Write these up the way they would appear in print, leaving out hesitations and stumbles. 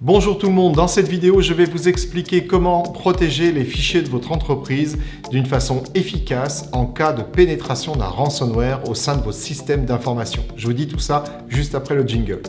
Bonjour tout le monde, dans cette vidéo je vais vous expliquer comment protéger les fichiers de votre entreprise d'une façon efficace en cas de pénétration d'un ransomware au sein de vos systèmes d'information. Je vous dis tout ça juste après le jingle.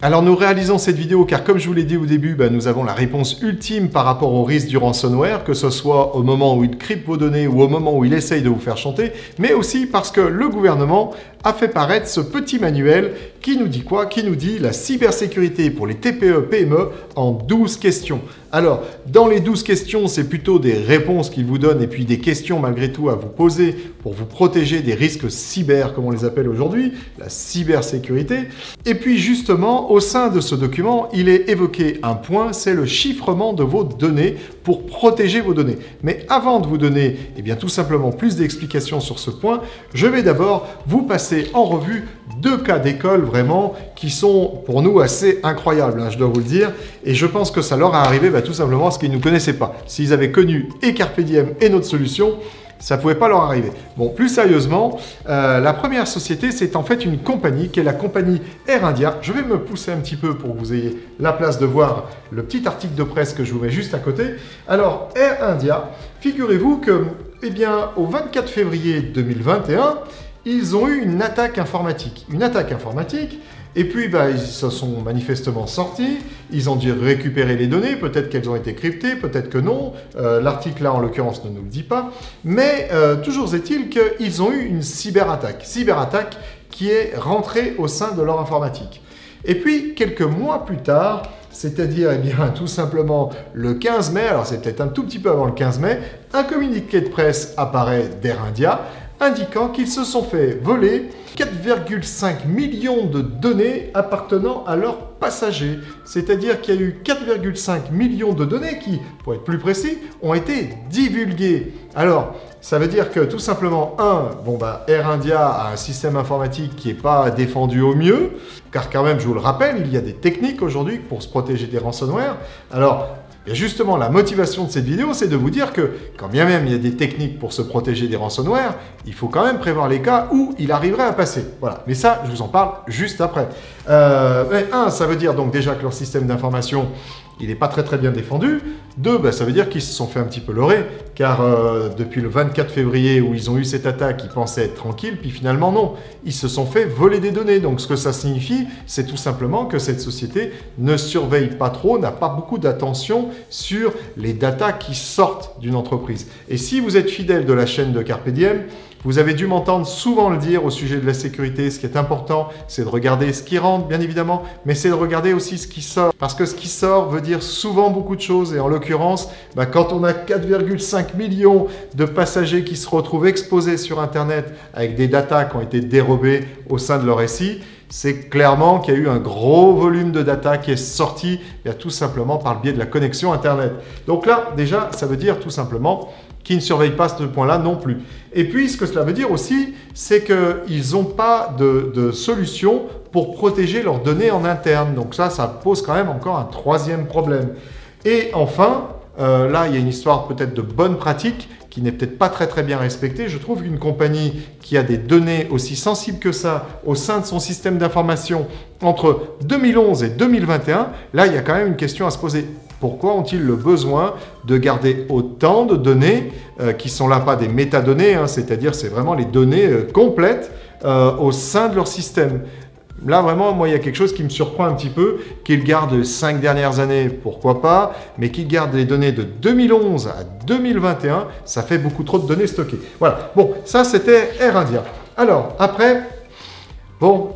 Alors nous réalisons cette vidéo car comme je vous l'ai dit au début, nous avons la réponse ultime par rapport au risque du ransomware, que ce soit au moment où il crypte vos données ou au moment où il essaye de vous faire chanter, mais aussi parce que le gouvernement a fait paraître ce petit manuel qui nous dit quoi? Qui nous dit la cybersécurité pour les TPE, PME en 12 questions. Alors, dans les 12 questions, c'est plutôt des réponses qu'il vous donne et puis des questions malgré tout à vous poser pour vous protéger des risques cyber, comme on les appelle aujourd'hui, la cybersécurité. Et puis justement, au sein de ce document, il est évoqué un point, c'est le chiffrement de vos données pour protéger vos données. Mais avant de vous donner tout simplement plus d'explications sur ce point, je vais d'abord vous passer en revue deux cas d'école vraiment qui sont pour nous assez incroyables, je dois vous le dire. Et je pense que ça leur est arrivé tout simplement parce qu'ils ne nous connaissaient pas. S'ils avaient connu et Carpe Diem et notre solution, ça ne pouvait pas leur arriver. Bon, plus sérieusement, la première société, c'est en fait une compagnie qui est la compagnie Air India. Je vais me pousser un petit peu pour que vous ayez la place de voir le petit article de presse que je vous mets juste à côté. Alors, Air India, figurez-vous que, au 24 février 2021, ils ont eu une attaque informatique. Une attaque informatique. Et puis, ils se sont manifestement sortis, ils ont dû récupérer les données, peut-être qu'elles ont été cryptées, peut-être que non. L'article là, en l'occurrence, ne nous le dit pas. Mais toujours est-il qu'ils ont eu une cyberattaque qui est rentrée au sein de leur informatique. Et puis, quelques mois plus tard, c'est-à-dire tout simplement le 15 mai, alors c'est peut-être un tout petit peu avant le 15 mai, un communiqué de presse apparaît d'Air India, indiquant qu'ils se sont fait voler 4,5 millions de données appartenant à leurs passagers. C'est-à-dire qu'il y a eu 4,5 millions de données qui, pour être plus précis, ont été divulguées. Alors, ça veut dire que tout simplement, Air India a un système informatique qui n'est pas défendu au mieux, car quand même, je vous le rappelle, il y a des techniques aujourd'hui pour se protéger des ransomware. Alors, et justement, la motivation de cette vidéo, c'est de vous dire que, quand bien même il y a des techniques pour se protéger des ransomware, il faut quand même prévoir les cas où il arriverait à passer. Voilà. Mais ça, je vous en parle juste après. Ça veut dire donc déjà que leur système d'information, il n'est pas très bien défendu. Deux, ça veut dire qu'ils se sont fait un petit peu leurrer, car depuis le 24 février où ils ont eu cette attaque, ils pensaient être tranquilles, puis finalement non. Ils se sont fait voler des données. Donc ce que ça signifie, c'est tout simplement que cette société ne surveille pas trop, n'a pas beaucoup d'attention sur les datas qui sortent d'une entreprise. Et si vous êtes fidèle de la chaîne de Carpe Diem, vous avez dû m'entendre souvent le dire au sujet de la sécurité. Ce qui est important, c'est de regarder ce qui rentre, bien évidemment, mais c'est de regarder aussi ce qui sort. Parce que ce qui sort veut dire souvent beaucoup de choses. Et en l'occurrence, quand on a 4,5 millions de passagers qui se retrouvent exposés sur Internet avec des datas qui ont été dérobées au sein de leur SI, c'est clairement qu'il y a eu un gros volume de data qui est sorti tout simplement par le biais de la connexion Internet. Donc là, déjà, ça veut dire tout simplement qu'ils ne surveillent pas ce point-là non plus. Et puis, ce que cela veut dire aussi, c'est qu'ils n'ont pas de solution pour protéger leurs données en interne. Donc ça pose quand même encore un troisième problème. Et enfin, là, il y a une histoire peut-être de bonne pratique qui n'est peut-être pas très bien respectée. Je trouve qu'une compagnie qui a des données aussi sensibles que ça au sein de son système d'information entre 2011 et 2021, là, il y a quand même une question à se poser. Pourquoi ont-ils le besoin de garder autant de données qui sont là pas des métadonnées, c'est-à-dire c'est vraiment les données complètes au sein de leur système? Là, vraiment, moi, il y a quelque chose qui me surprend un petit peu, qu'ils gardent les 5 dernières années, pourquoi pas, mais qu'ils gardent les données de 2011 à 2021, ça fait beaucoup trop de données stockées. Voilà, bon, ça, c'était Air India. Alors, après,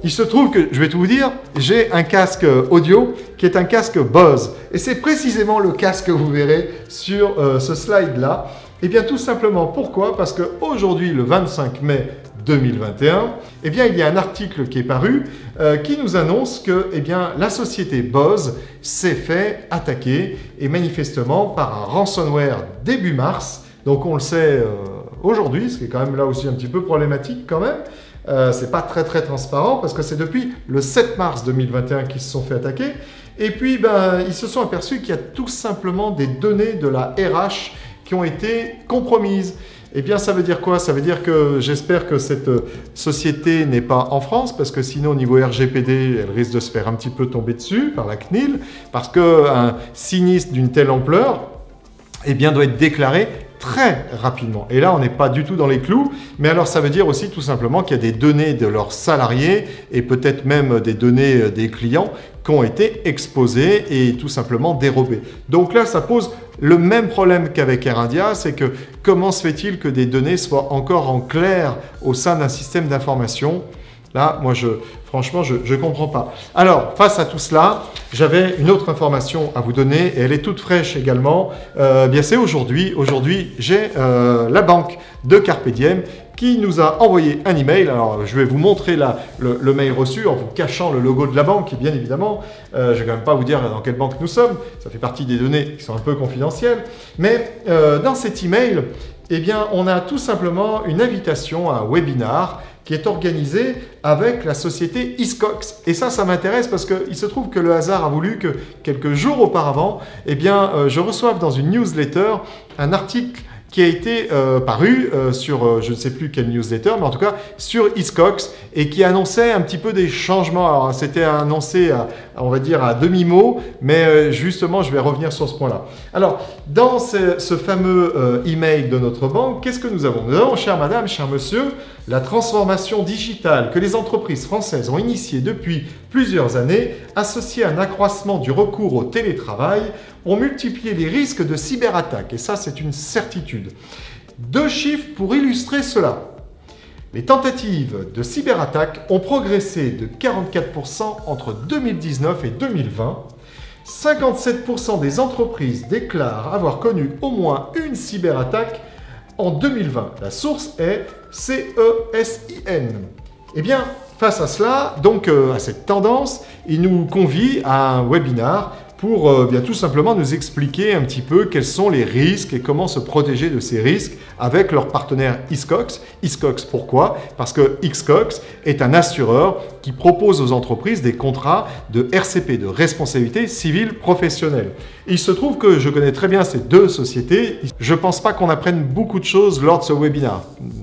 il se trouve que, je vais tout vous dire, j'ai un casque audio qui est un casque Bose. Et c'est précisément le casque que vous verrez sur ce slide-là. Tout simplement, pourquoi? Parce qu'aujourd'hui, le 25 mai 2021, il y a un article qui est paru qui nous annonce que la société Bose s'est fait attaquer et manifestement par un ransomware début mars. Donc on le sait aujourd'hui, ce qui est quand même là aussi un petit peu problématique quand même. C'est pas très transparent parce que c'est depuis le 7 mars 2021 qu'ils se sont fait attaquer. Et puis, ils se sont aperçus qu'il y a tout simplement des données de la RH qui ont été compromises. Eh bien, ça veut dire quoi? Ça veut dire que j'espère que cette société n'est pas en France, parce que sinon, au niveau RGPD, elle risque de se faire un petit peu tomber dessus par la CNIL, parce qu'un sinistre d'une telle ampleur, eh bien, doit être déclaré très rapidement. Et là, on n'est pas du tout dans les clous, mais alors ça veut dire aussi tout simplement qu'il y a des données de leurs salariés et peut-être même des données des clients qui ont été exposées et tout simplement dérobées. Donc là, ça pose le même problème qu'avec Air India, c'est que comment se fait-il que des données soient encore en clair au sein d'un système d'information? Là, moi, franchement, je ne comprends pas. Alors, face à tout cela, j'avais une autre information à vous donner, et elle est toute fraîche également. Bien, c'est aujourd'hui. Aujourd'hui, j'ai la banque de Carpe Diem qui nous a envoyé un email. Alors, je vais vous montrer le mail reçu en vous cachant le logo de la banque, bien évidemment. Je ne vais quand même pas vous dire dans quelle banque nous sommes. Ça fait partie des données qui sont un peu confidentielles. Mais dans cet email, eh bien, on a tout simplement une invitation à un webinar qui est organisé avec la société Hiscox. Et ça m'intéresse parce qu'il se trouve que le hasard a voulu que quelques jours auparavant, eh bien, je reçoive dans une newsletter un article qui a été paru sur, je ne sais plus quelle newsletter, mais en tout cas sur Hiscox, et qui annonçait un petit peu des changements. Alors, c'était annoncé, on va dire, à demi-mot, mais justement, je vais revenir sur ce point-là. Alors, dans ce fameux email de notre banque, qu'est-ce que nous avons? Nous avons, chère madame, cher monsieur, la transformation digitale que les entreprises françaises ont initiée depuis plusieurs années, associée à un accroissement du recours au télétravail, ont multiplié les risques de cyberattaques. Et ça, c'est une certitude. 2 chiffres pour illustrer cela. Les tentatives de cyberattaque ont progressé de 44% entre 2019 et 2020. 57% des entreprises déclarent avoir connu au moins une cyberattaque en 2020. La source est CESIN. Eh bien, face à cela, donc à cette tendance, il nous convie à un webinar pour bien tout simplement nous expliquer un petit peu quels sont les risques et comment se protéger de ces risques avec leur partenaire Hiscox. Hiscox, pourquoi? Parce que Hiscox est un assureur qui propose aux entreprises des contrats de RCP, de responsabilité civile professionnelle. Il se trouve que je connais très bien ces deux sociétés. Je ne pense pas qu'on apprenne beaucoup de choses lors de ce webinaire.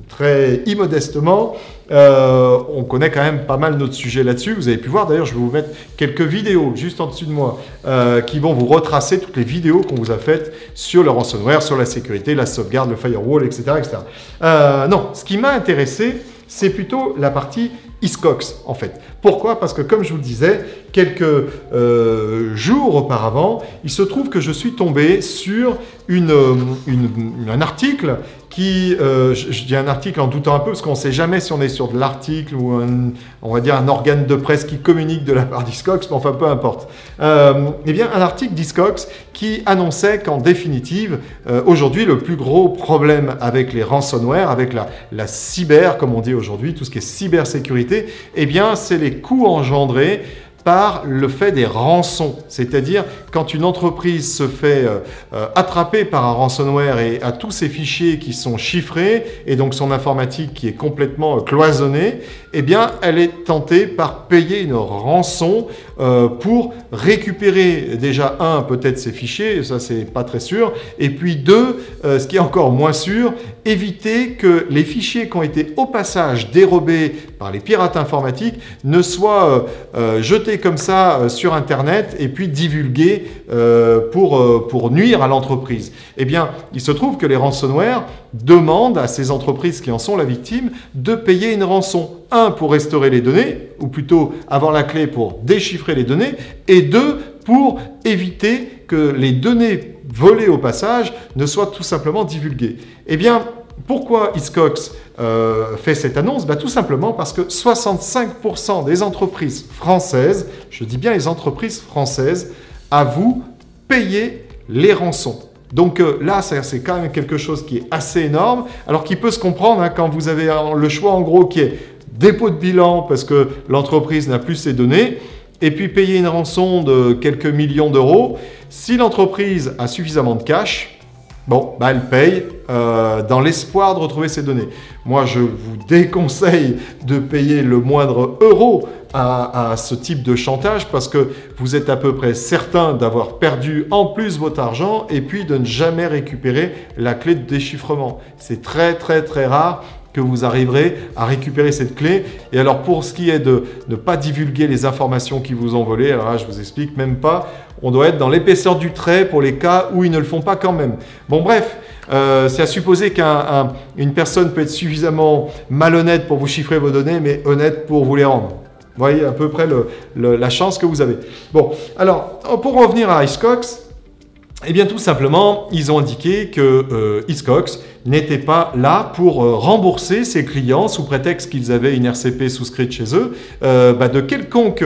Très immodestement, on connaît quand même pas mal notre sujet là-dessus. Vous avez pu voir, d'ailleurs, je vais vous mettre quelques vidéos juste en dessus de moi qui vont vous retracer toutes les vidéos qu'on vous a faites sur le ransomware, sur la sécurité, la sauvegarde, le firewall, etc. etc. Non, ce qui m'a intéressé, c'est plutôt la partie Hiscox, en fait. Pourquoi? Parce que, comme je vous le disais, quelques jours auparavant, il se trouve que je suis tombé sur un article qui, je dis un article en doutant un peu, parce qu'on ne sait jamais si on est sur de l'article ou on va dire un organe de presse qui communique de la part d'Hiscox, mais enfin peu importe. Eh bien, un article d'Hiscox qui annonçait qu'en définitive, aujourd'hui, le plus gros problème avec les ransomware, avec la cyber, comme on dit aujourd'hui, tout ce qui est cybersécurité, eh bien, c'est les coûts engendrés par le fait des rançons. C'est-à-dire quand une entreprise se fait attraper par un ransomware et a tous ses fichiers qui sont chiffrés et donc son informatique qui est complètement cloisonnée, eh bien elle est tentée par payer une rançon pour récupérer déjà peut-être ses fichiers, ça c'est pas très sûr, et puis deux, ce qui est encore moins sûr, éviter que les fichiers qui ont été au passage dérobés par les pirates informatiques ne soient jetés comme ça sur Internet et puis divulgués pour nuire à l'entreprise. Eh bien, il se trouve que les ransomware demandent à ces entreprises qui en sont la victime de payer une rançon. 1, pour restaurer les données, ou plutôt avoir la clé pour déchiffrer les données, et 2, pour éviter que les données volées au passage ne soient tout simplement divulguées. Eh bien, pourquoi Hiscox fait cette annonce? Tout simplement parce que 65% des entreprises françaises, je dis bien les entreprises françaises, avouent payer les rançons. Donc là, c'est quand même quelque chose qui est assez énorme, alors qui peut se comprendre quand vous avez le choix en gros qui est dépôt de bilan parce que l'entreprise n'a plus ses données, et puis payer une rançon de quelques millions d'euros. Si l'entreprise a suffisamment de cash, Bon, bah elle paye dans l'espoir de retrouver ses données. Moi, je vous déconseille de payer le moindre euro à ce type de chantage parce que vous êtes à peu près certain d'avoir perdu en plus votre argent et puis de ne jamais récupérer la clé de déchiffrement. C'est très rare que vous arriverez à récupérer cette clé. Et alors pour ce qui est de ne pas divulguer les informations qui vous ont volé, alors là je vous explique même pas, on doit être dans l'épaisseur du trait pour les cas où ils ne le font pas quand même. Bon bref, c'est à supposer qu'une personne peut être suffisamment malhonnête pour vous chiffrer vos données, mais honnête pour vous les rendre. Vous voyez à peu près la chance que vous avez. Bon, alors pour revenir à Icecox, eh bien tout simplement, ils ont indiqué que Icecox n'était pas là pour rembourser ses clients sous prétexte qu'ils avaient une RCP souscrite chez eux de quelconque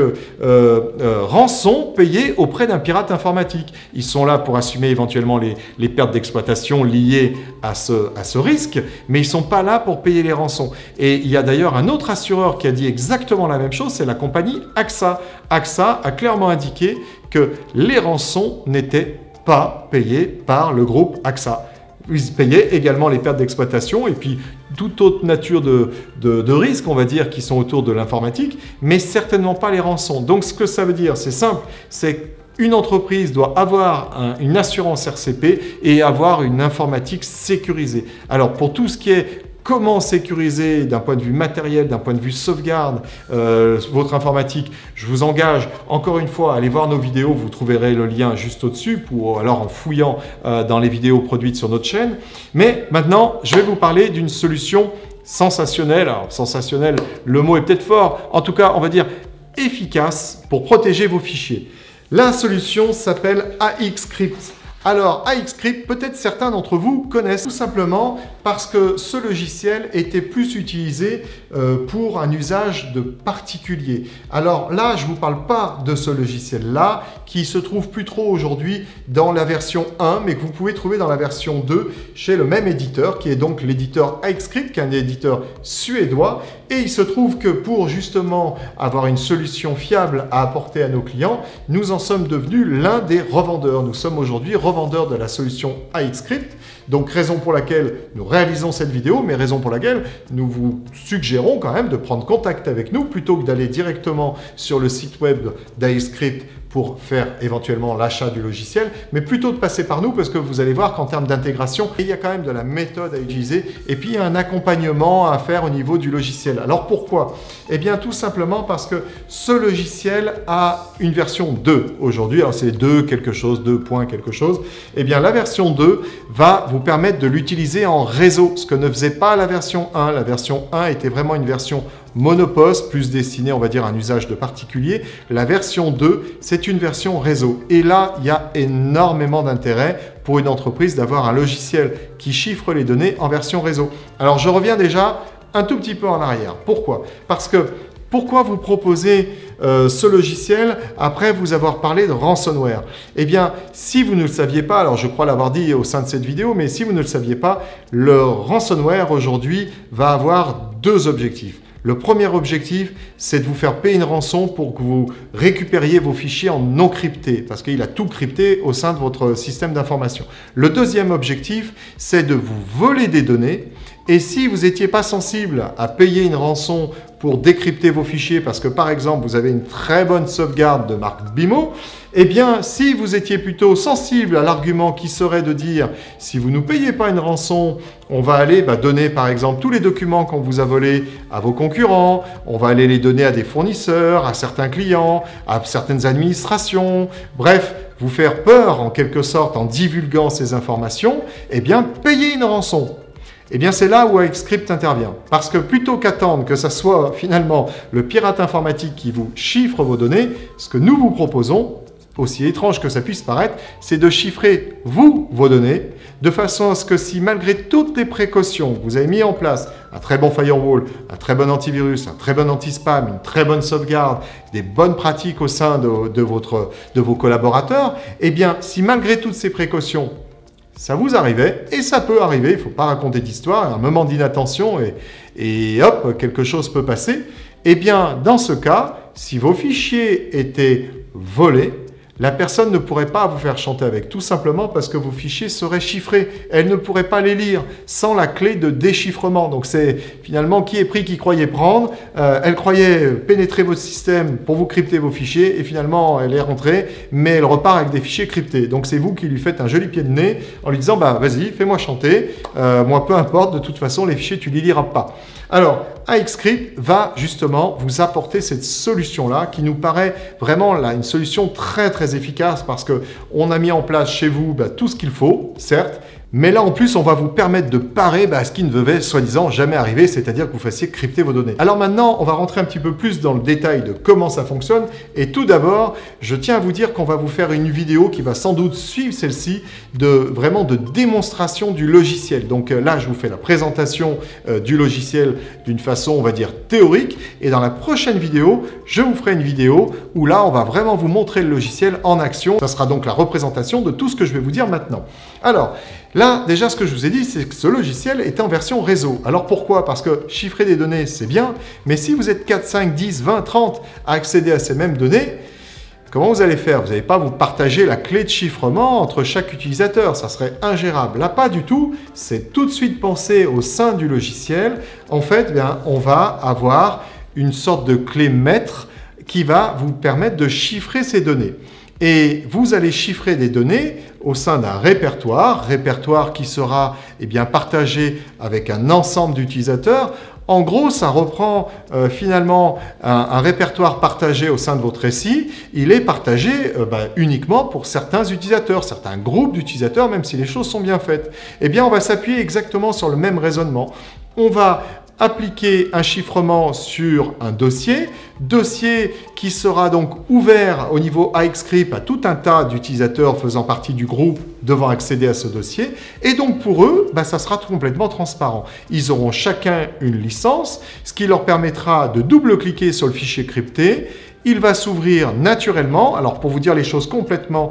rançon payée auprès d'un pirate informatique. Ils sont là pour assumer éventuellement les pertes d'exploitation liées à ce risque, mais ils ne sont pas là pour payer les rançons. Et il y a d'ailleurs un autre assureur qui a dit exactement la même chose, c'est la compagnie AXA. AXA a clairement indiqué que les rançons n'étaient pas payées par le groupe AXA. Ils payaient également les pertes d'exploitation et puis toute autre nature de risques, on va dire, qui sont autour de l'informatique, mais certainement pas les rançons. Donc ce que ça veut dire, c'est simple, c'est qu'une entreprise doit avoir une assurance RCP et avoir une informatique sécurisée. Alors pour tout ce qui est comment sécuriser d'un point de vue matériel, d'un point de vue sauvegarde votre informatique, je vous engage encore une fois à aller voir nos vidéos, vous trouverez le lien juste au-dessus, ou alors en fouillant dans les vidéos produites sur notre chaîne. Mais maintenant, je vais vous parler d'une solution sensationnelle. Alors sensationnelle, le mot est peut-être fort, en tout cas on va dire efficace pour protéger vos fichiers. La solution s'appelle AXCrypt. Alors, AXCrypt, peut-être certains d'entre vous connaissent tout simplement parce que ce logiciel était plus utilisé pour un usage de particulier. Alors là, je ne vous parle pas de ce logiciel-là qui se trouve plus trop aujourd'hui dans la version 1, mais que vous pouvez trouver dans la version 2 chez le même éditeur, qui est donc l'éditeur AXCrypt, qui est un éditeur suédois. Et il se trouve que pour justement avoir une solution fiable à apporter à nos clients, nous en sommes devenus l'un des revendeurs. Nous sommes aujourd'hui revendeurs de la solution AXCrypt. Donc raison pour laquelle nous réalisons cette vidéo, mais raison pour laquelle nous vous suggérons quand même de prendre contact avec nous plutôt que d'aller directement sur le site web d'AXCrypt pour faire éventuellement l'achat du logiciel, mais plutôt de passer par nous parce que vous allez voir qu'en termes d'intégration, il y a quand même de la méthode à utiliser et puis il y a un accompagnement à faire au niveau du logiciel. Alors pourquoi? Eh bien tout simplement parce que ce logiciel a une version 2 aujourd'hui, alors c'est 2 quelque chose, 2 points quelque chose. Eh bien la version 2 va vous permettre de l'utiliser en réseau, ce que ne faisait pas la version 1. La version 1 était vraiment une version monoposte, plus destinée, on va dire, à un usage de particulier. La version 2, c'est une version réseau. Et là, il y a énormément d'intérêt pour une entreprise d'avoir un logiciel qui chiffre les données en version réseau. Alors, je reviens déjà un tout petit peu en arrière. Pourquoi? Parce que pourquoi vous proposez ce logiciel après vous avoir parlé de ransomware? Eh bien, si vous ne le saviez pas, alors je crois l'avoir dit au sein de cette vidéo, mais si vous ne le saviez pas, le ransomware aujourd'hui va avoir 2 objectifs. Le premier objectif, c'est de vous faire payer une rançon pour que vous récupériez vos fichiers en non crypté, parce qu'il a tout crypté au sein de votre système d'information. Le deuxième objectif, c'est de vous voler des données. Et si vous n'étiez pas sensible à payer une rançon pour décrypter vos fichiers, parce que par exemple, vous avez une très bonne sauvegarde de marque BIMO, eh bien, si vous étiez plutôt sensible à l'argument qui serait de dire « si vous ne nous payez pas une rançon, on va aller donner par exemple tous les documents qu'on vous a volés à vos concurrents, on va aller les donner à des fournisseurs, à certains clients, à certaines administrations, bref, vous faire peur en quelque sorte en divulguant ces informations, eh bien, payez une rançon ». Eh bien, c'est là où AXCrypt intervient. Parce que plutôt qu'attendre que ce soit finalement le pirate informatique qui vous chiffre vos données, ce que nous vous proposons, aussi étrange que ça puisse paraître, c'est de chiffrer vos données, de façon à ce que si malgré toutes les précautions que vous avez mis en place, un très bon firewall, un très bon antivirus, un très bon anti-spam, une très bonne sauvegarde, des bonnes pratiques au sein de vos collaborateurs, eh bien, si malgré toutes ces précautions, ça vous arrivait, et ça peut arriver, il ne faut pas raconter d'histoire, un moment d'inattention et hop, quelque chose peut passer. Eh bien, dans ce cas, si vos fichiers étaient volés, la personne ne pourrait pas vous faire chanter avec, tout simplement parce que vos fichiers seraient chiffrés. Elle ne pourrait pas les lire sans la clé de déchiffrement. Donc c'est finalement qui est pris, qui croyait prendre. Elle croyait pénétrer votre système pour vous crypter vos fichiers et finalement elle est rentrée, mais elle repart avec des fichiers cryptés. Donc c'est vous qui lui faites un joli pied de nez en lui disant bah vas-y, fais-moi chanter, moi peu importe, de toute façon les fichiers tu les liras pas. Alors, AXscript va justement vous apporter cette solution-là qui nous paraît vraiment là, une solution très très efficace parce qu'on a mis en place chez vous tout ce qu'il faut, certes, mais là en plus on va vous permettre de parer ce qui ne devait soi-disant jamais arriver, c'est-à-dire que vous fassiez crypter vos données. Alors maintenant, on va rentrer un petit peu plus dans le détail de comment ça fonctionne et tout d'abord, je tiens à vous dire qu'on va vous faire une vidéo qui va sans doute suivre celle-ci vraiment de démonstration du logiciel. Donc là, je vous fais la présentation du logiciel d'une façon, on va dire, théorique et dans la prochaine vidéo, je vous ferai une vidéo où là, on va vraiment vous montrer le logiciel en action. Ça sera donc la représentation de tout ce que je vais vous dire maintenant. Alors, là, déjà, ce que je vous ai dit, c'est que ce logiciel est en version réseau. Alors pourquoi? Parce que chiffrer des données, c'est bien, mais si vous êtes 4, 5, 10, 20, 30 à accéder à ces mêmes données, comment vous allez faire? Vous n'allez pas vous partager la clé de chiffrement entre chaque utilisateur, ça serait ingérable. Là, pas du tout, c'est tout de suite pensé au sein du logiciel. En fait, on va avoir une sorte de clé maître qui va vous permettre de chiffrer ces données. Et vous allez chiffrer des données au sein d'un répertoire qui sera partagé avec un ensemble d'utilisateurs. En gros, ça reprend finalement un répertoire partagé au sein de votre récit. Il est partagé uniquement pour certains utilisateurs, certains groupes d'utilisateurs, même si les choses sont bien faites. Eh bien, on va s'appuyer exactement sur le même raisonnement. On va appliquer un chiffrement sur un dossier qui sera donc ouvert au niveau AXscript à tout un tas d'utilisateurs faisant partie du groupe devant accéder à ce dossier. Et donc pour eux, ça sera complètement transparent. Ils auront chacun une licence, ce qui leur permettra de double-cliquer sur le fichier crypté. Il va s'ouvrir naturellement. Alors, pour vous dire les choses complètement,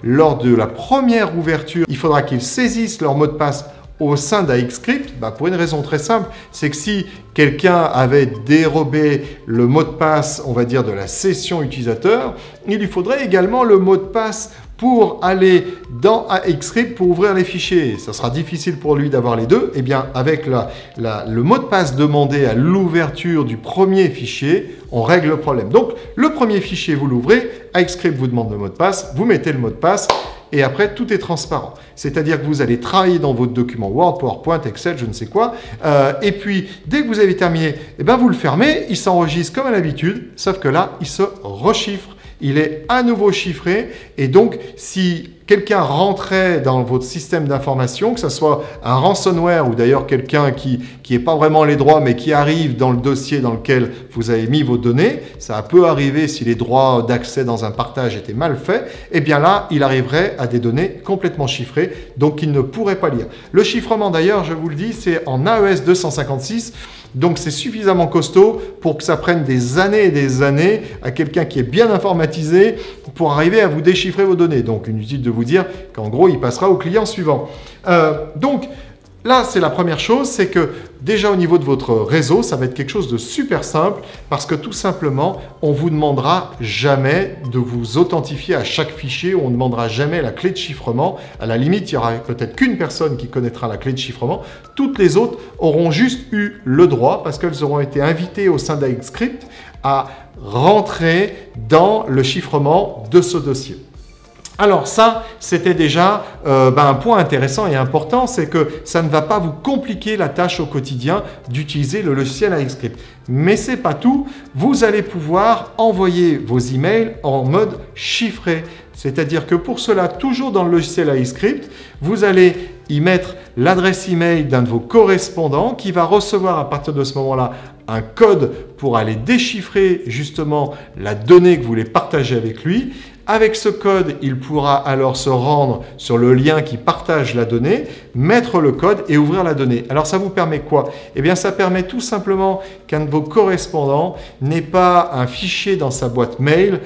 lors de la première ouverture, il faudra qu'ils saisissent leur mot de passe au sein d'AXscript, pour une raison très simple, c'est que si quelqu'un avait dérobé le mot de passe, on va dire, de la session utilisateur, il lui faudrait également le mot de passe pour aller dans AXscript pour ouvrir les fichiers. Ça sera difficile pour lui d'avoir les deux. Avec le mot de passe demandé à l'ouverture du premier fichier, on règle le problème. Donc, le premier fichier, vous l'ouvrez, AXscript vous demande le mot de passe, vous mettez le mot de passe, et après, tout est transparent. C'est-à-dire que vous allez travailler dans votre document Word, PowerPoint, Excel, je ne sais quoi. Et puis, dès que vous avez terminé, vous le fermez, il s'enregistre comme à l'habitude, sauf que là, il se rechiffre. Il est à nouveau chiffré. Et donc, si quelqu'un rentrait dans votre système d'information, que ce soit un ransomware ou d'ailleurs quelqu'un qui n'est pas vraiment les droits, mais qui arrive dans le dossier dans lequel vous avez mis vos données, ça peut arriver si les droits d'accès dans un partage étaient mal faits, là, il arriverait à des données complètement chiffrées, donc il ne pourrait pas lire. Le chiffrement d'ailleurs, je vous le dis, c'est en AES 256, donc c'est suffisamment costaud pour que ça prenne des années et des années à quelqu'un qui est bien informatisé pour arriver à vous déchiffrer vos données. Donc inutile de vous dire qu'en gros, il passera au client suivant. Donc là, c'est la première chose, c'est que déjà au niveau de votre réseau, ça va être quelque chose de super simple parce que tout simplement, on ne vous demandera jamais de vous authentifier à chaque fichier, on ne demandera jamais la clé de chiffrement. À la limite, il y aura peut-être qu'une personne qui connaîtra la clé de chiffrement. Toutes les autres auront juste eu le droit parce qu'elles auront été invitées au sein d'AXscript à rentrer dans le chiffrement de ce dossier. Alors ça, c'était déjà un point intéressant et important, c'est que ça ne va pas vous compliquer la tâche au quotidien d'utiliser le logiciel AXscript. Mais c'est pas tout, vous allez pouvoir envoyer vos emails en mode chiffré. C'est-à-dire que pour cela, toujours dans le logiciel AXscript, vous allez y mettre l'adresse email d'un de vos correspondants qui va recevoir à partir de ce moment-là un code pour aller déchiffrer justement la donnée que vous voulez partager avec lui. Avec ce code, il pourra alors se rendre sur le lien qui partage la donnée, mettre le code et ouvrir la donnée. Alors ça vous permet quoi? Ça permet tout simplement qu'un de vos correspondants n'ait pas un fichier dans sa boîte mail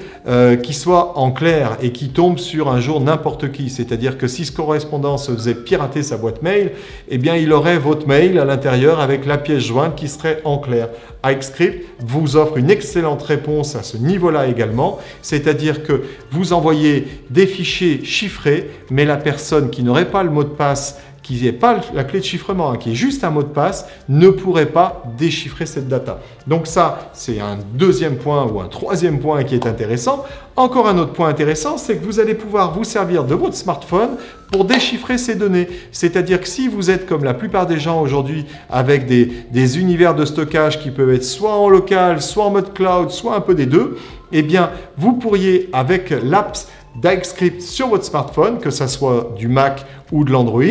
qui soit en clair et qui tombe sur un jour n'importe qui. C'est-à-dire que si ce correspondant se faisait pirater sa boîte mail, eh bien il aurait votre mail à l'intérieur avec la pièce jointe qui serait en clair. iXscript vous offre une excellente réponse à ce niveau-là également, c'est-à-dire que vous envoyez des fichiers chiffrés, mais la personne qui n'aurait pas le mot de passe, qui n'est pas la clé de chiffrement, qui est juste un mot de passe, ne pourrait pas déchiffrer cette data. Donc ça, c'est un deuxième point ou un troisième point qui est intéressant. Encore un autre point intéressant, c'est que vous allez pouvoir vous servir de votre smartphone pour déchiffrer ces données. C'est-à-dire que si vous êtes comme la plupart des gens aujourd'hui avec des univers de stockage qui peuvent être soit en local, soit en mode cloud, soit un peu des deux, eh bien, vous pourriez, avec l'apps d'iXscript sur votre smartphone, que ce soit du Mac ou de l'Android,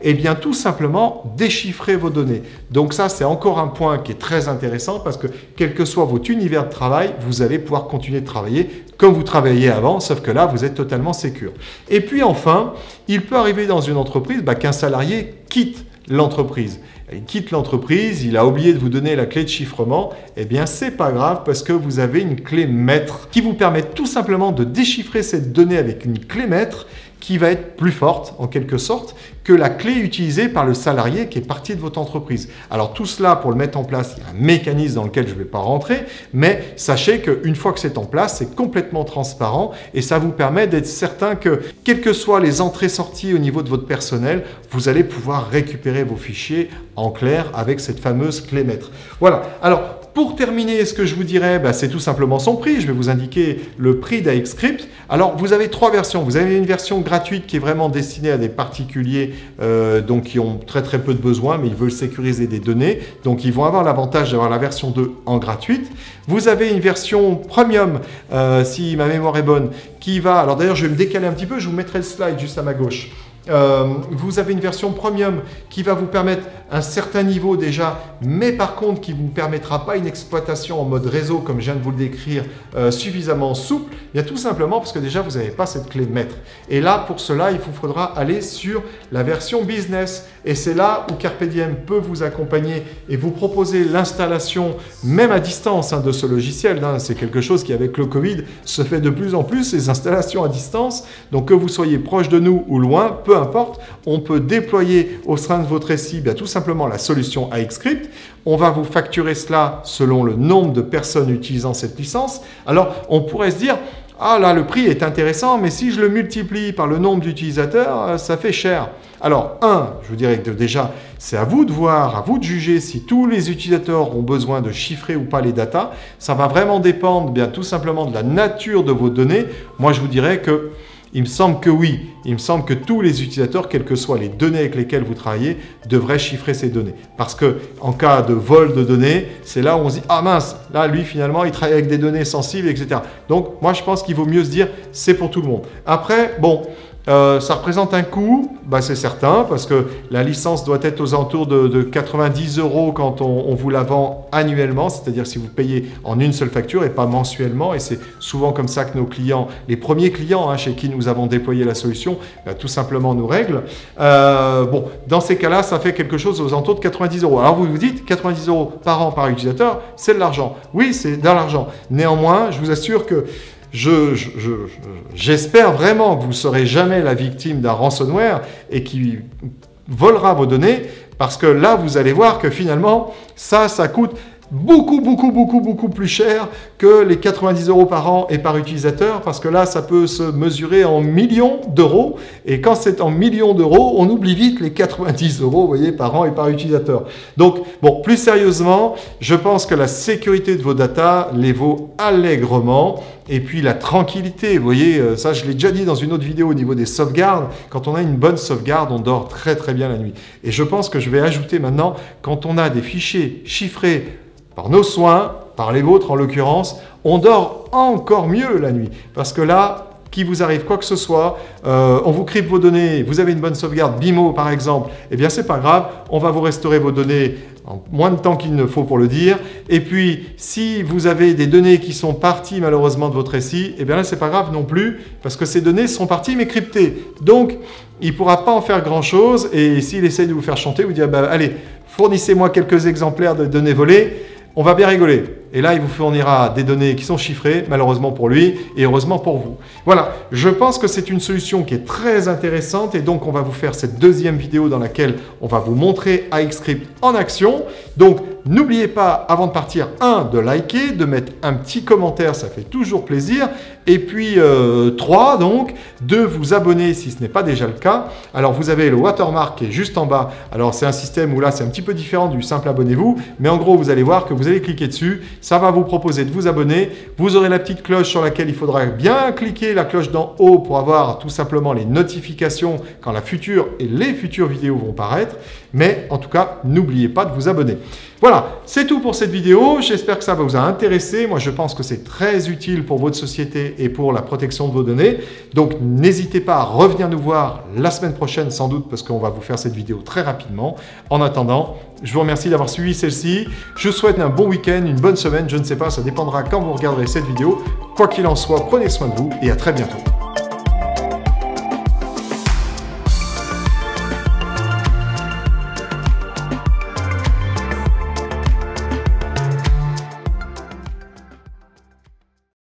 eh bien tout simplement déchiffrer vos données. Donc ça, c'est encore un point qui est très intéressant parce que quel que soit votre univers de travail, vous allez pouvoir continuer de travailler comme vous travailliez avant, sauf que là, vous êtes totalement sécure. Et puis enfin, il peut arriver dans une entreprise qu'un salarié quitte l'entreprise. Il quitte l'entreprise, il a oublié de vous donner la clé de chiffrement, eh bien c'est pas grave parce que vous avez une clé maître qui vous permet tout simplement de déchiffrer cette donnée avec une clé maître qui va être plus forte en quelque sorte que la clé utilisée par le salarié qui est parti de votre entreprise. Alors tout cela, pour le mettre en place, il y a un mécanisme dans lequel je ne vais pas rentrer, mais sachez qu'une fois que c'est en place, c'est complètement transparent et ça vous permet d'être certain que, quelles que soient les entrées-sorties au niveau de votre personnel, vous allez pouvoir récupérer vos fichiers en clair avec cette fameuse clé maître. Voilà. Alors, pour terminer, ce que je vous dirais, c'est tout simplement son prix. Je vais vous indiquer le prix d'iXscript. Alors, vous avez trois versions. Vous avez une version gratuite qui est vraiment destinée à des particuliers donc qui ont très peu de besoins, mais ils veulent sécuriser des données. Donc, ils vont avoir l'avantage d'avoir la version 2 en gratuite. Vous avez une version premium, si ma mémoire est bonne, qui va... Alors d'ailleurs, je vais me décaler un petit peu. Je vous mettrai le slide juste à ma gauche. Vous avez une version premium qui va vous permettre un certain niveau déjà, mais par contre qui ne vous permettra pas une exploitation en mode réseau comme je viens de vous le décrire suffisamment souple, bien tout simplement parce que déjà vous n'avez pas cette clé maître. Et là pour cela il vous faudra aller sur la version business et c'est là où Carpe Diem peut vous accompagner et vous proposer l'installation même à distance de ce logiciel. C'est quelque chose qui avec le Covid se fait de plus en plus, ces installations à distance. Donc que vous soyez proche de nous ou loin, peu importe, on peut déployer au sein de votre SI tout simplement la solution iXscript. On va vous facturer cela selon le nombre de personnes utilisant cette licence. Alors, on pourrait se dire, ah là, le prix est intéressant, mais si je le multiplie par le nombre d'utilisateurs, ça fait cher. Alors, je vous dirais que déjà, c'est à vous de voir, à vous de juger si tous les utilisateurs ont besoin de chiffrer ou pas les datas. Ça va vraiment dépendre tout simplement de la nature de vos données. Moi, je vous dirais que il me semble que oui, il me semble que tous les utilisateurs, quelles que soient les données avec lesquelles vous travaillez, devraient chiffrer ces données. Parce que en cas de vol de données, c'est là où on se dit « Ah mince, là lui finalement il travaille avec des données sensibles, etc. » Donc moi je pense qu'il vaut mieux se dire « C'est pour tout le monde ». Après, bon, ça représente un coût, c'est certain, parce que la licence doit être aux alentours de 90 € quand on vous la vend annuellement, c'est-à-dire si vous payez en une seule facture et pas mensuellement, et c'est souvent comme ça que nos clients, les premiers clients chez qui nous avons déployé la solution, tout simplement nous règlent. Bon, dans ces cas-là, ça fait quelque chose aux alentours de 90 €. Alors vous vous dites, 90 € par an par utilisateur, c'est de l'argent. Oui, c'est de l'argent. Néanmoins, je vous assure que j'espère vraiment que vous ne serez jamais la victime d'un ransomware et qui volera vos données parce que là, vous allez voir que finalement, ça coûte beaucoup plus cher que les 90 € par an et par utilisateur parce que là, ça peut se mesurer en millions d'euros et quand c'est en millions d'euros, on oublie vite les 90 €, vous voyez, par an et par utilisateur. Donc, bon, plus sérieusement, je pense que la sécurité de vos datas les vaut allègrement. Et puis la tranquillité, vous voyez, ça je l'ai déjà dit dans une autre vidéo au niveau des sauvegardes, quand on a une bonne sauvegarde, on dort très bien la nuit. Et je pense que je vais ajouter maintenant, quand on a des fichiers chiffrés par nos soins, par les vôtres en l'occurrence, on dort encore mieux la nuit. Parce que là, qu'il vous arrive quoi que ce soit, on vous crypte vos données, vous avez une bonne sauvegarde, BIMO par exemple, eh bien c'est pas grave, on va vous restaurer vos données en moins de temps qu'il ne faut pour le dire. Et puis, si vous avez des données qui sont parties malheureusement de votre SI, eh bien là, c'est pas grave non plus, parce que ces données sont parties mais cryptées. Donc, il ne pourra pas en faire grand-chose. Et s'il essaye de vous faire chanter, vous dire, allez, fournissez-moi quelques exemplaires de données volées. On va bien rigoler. Et là, il vous fournira des données qui sont chiffrées, malheureusement pour lui et heureusement pour vous. Voilà, je pense que c'est une solution qui est très intéressante et donc on va vous faire cette deuxième vidéo dans laquelle on va vous montrer AXscript en action. Donc, n'oubliez pas, avant de partir, de liker, de mettre un petit commentaire, ça fait toujours plaisir. Et puis, 3, donc, de vous abonner si ce n'est pas déjà le cas. Alors, vous avez le watermark qui est juste en bas. Alors, c'est un système où là, c'est un petit peu différent du simple abonnez-vous. Mais en gros, vous allez voir que vous allez cliquer dessus. Ça va vous proposer de vous abonner. Vous aurez la petite cloche sur laquelle il faudra bien cliquer, la cloche d'en haut, pour avoir tout simplement les notifications quand la future et les futures vidéos vont paraître. Mais en tout cas, n'oubliez pas de vous abonner. Voilà, c'est tout pour cette vidéo. J'espère que ça va vous intéresser. Moi, je pense que c'est très utile pour votre société et pour la protection de vos données. Donc, n'hésitez pas à revenir nous voir la semaine prochaine, sans doute, parce qu'on va vous faire cette vidéo très rapidement. En attendant, je vous remercie d'avoir suivi celle-ci. Je vous souhaite un bon week-end, une bonne semaine. Je ne sais pas, ça dépendra quand vous regarderez cette vidéo. Quoi qu'il en soit, prenez soin de vous et à très bientôt.